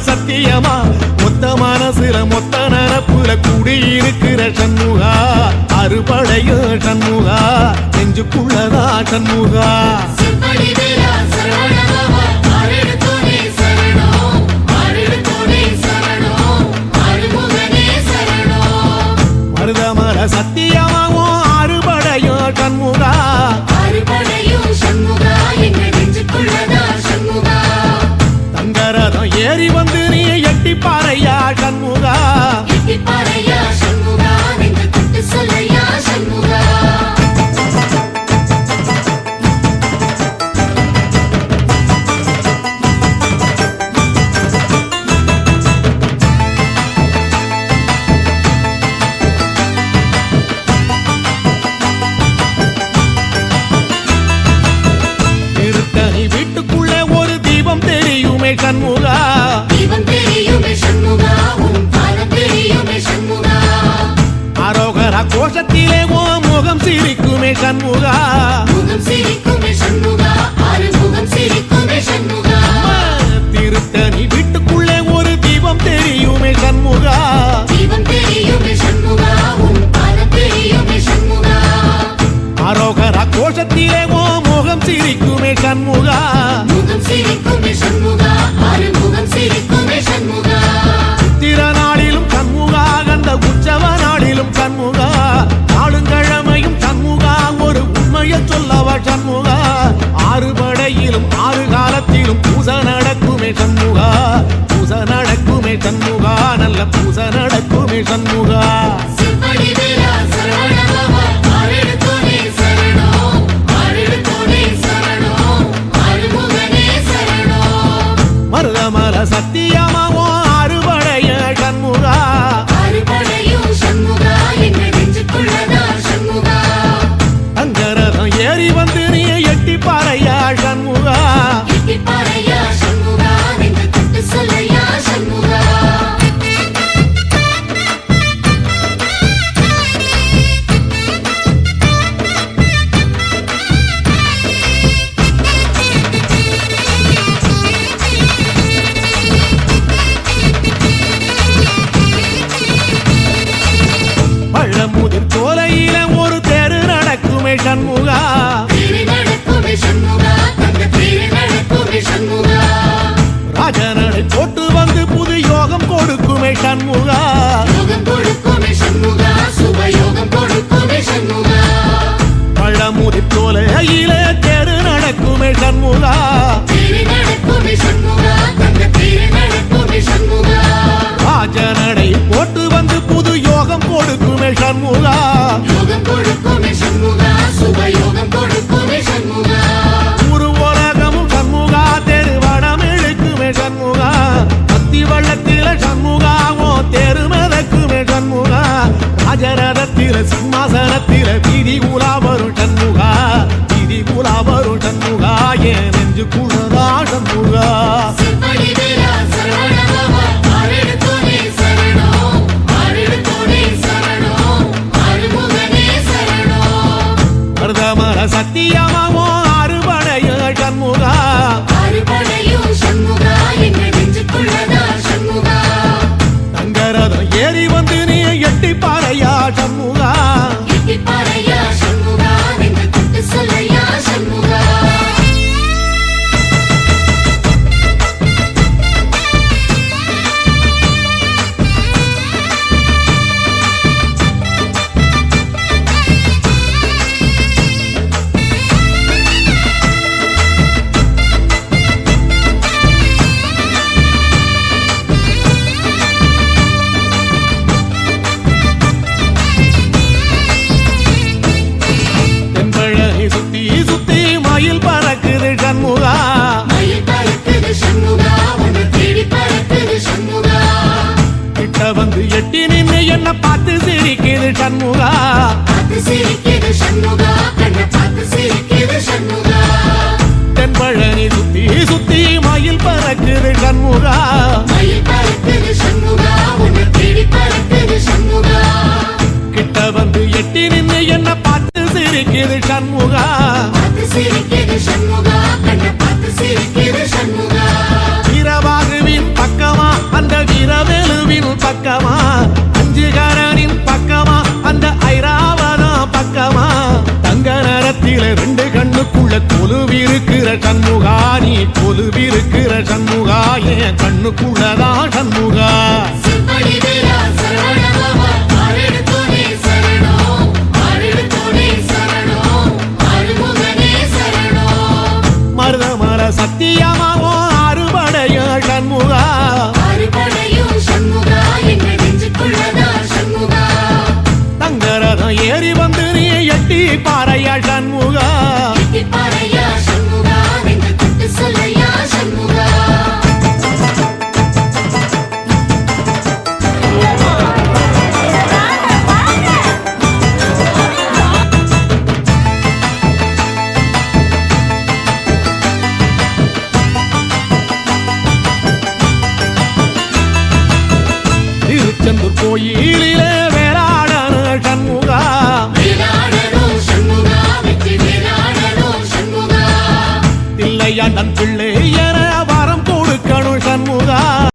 சத்தியமா மொத்த மனசுல மொத்த நரப்புல குடியிருக்கிற சண்முகா அறுபடையும் சண்முகா நெஞ்சுக்குள்ளதா சண்முகா மருதமர சத்தியமாவோ அறுபடையும் சண்முகா தங்கரதம் ஏறி வந்து நீ எட்டி பாறையா சண்முகா வீட்டுக்குள்ளே ஒரு தீபம் தெரியுமே சண்முகா அரோகரா கோஷத்திலே ஓ முகம் சிரிக்குமே சண்முகா திருத்தணி வீட்டுக்குள்ளே ஒரு தீபம் தெரியுமே சண்முகா அரோகரா கோஷத்திலே ஓ முகம் சிரிக்குமே சண்முகா திருநாளிலும் சண்முகா கந்த உற்சவ நாளிலும் சண்முகா நாளுங்கிழமையும் சண்முகா ஒரு உண்மையை சொல்லவா சண்முகா ஆறுபடையிலும் ஆறு காலத்திலும் பூசை நடக்குமே சண்முகா பூசை நடக்குமே சண்முகா நல்ல பூசை நடக்குமே சண்முகா மருதமர சத்தியமாவோ அறுபடைய சண்முகா தங்கரதம் ஏறி வந்து நீ எட்டி பாறையா சண்முகா பழமுதிர் சோலையில ஒரு தெரு நடக்குமே சண்முகா ராஜனடை போட்டு வந்து புது யோகம் கொடுக்குமே சண்முகா பழமுதிர் சோலையில தெரு நடக்குமே சண்முகா ராஜனடை போட்டு வந்து புது யோகம் கொடுக்குமே சண்முகா ஒரு உலகமும் சண்முகா தெருவடம் இழுக்குமே சண்முகா பத்தி வள்ளத்தில சண்முகாவோ தெரு மிதக்குமே சண்முகா ராஜரதத்தில சிம்மாசனத்தில வீதி உலா வரும் சண்முகா வீதி உலா வரும் சண்முகா ஏன் நெஞ்சு குளரா சண்முகா மருதமர சத்தியமாவோ அறுபடைய சண்முகா தங்கரதம் ஏறி வந்து நீ எட்டி பாறையா சண்முகா கிட்ட வந்து எட்டி நின்று என்ன பார்த்து சிரிக்குது சண்முகா தென்பழனி சுத்தி சுத்தி மயில் பறக்குது சண்முகா கிட்ட வந்து எட்டி நின்று என்ன பார்த்து சிரிக்குது சண்முகா இரவாகுவின் பக்கமா கொலுவிருக்கிற சண்முகா நீ கொலுவிருக்கிற சண்முகா என் கண்ணுக்குள்ளதா சண்முகா செம்படி வேலா சரவணபவா ஆரெடுத்தோனே சரணம் ஆரெடுத்தோனே சரணம் ஆறுமுகனே சரணம் மருதமர சத்தியமாவோ அறுபடைய சண்முகா ஆறுபடையும் சண்முகா எங்கள் நெஞ்சுக்குள்ளதா சண்முகா தங்கரதம் ஏறி வந்து நீ எட்டி பாறையா சண்முகா எட்டிப்பாறையா சண்முகா நெஞ்சு தொட்டு சொல்லையா சண்முகா திருச்செந்தூர் கோயிலிலே வேளாடன சண்முகா வேலாடனோ சண்முகா வெற்றி வேலாடனோ சண்முகா தில்லையாண்டன் பிள்ளை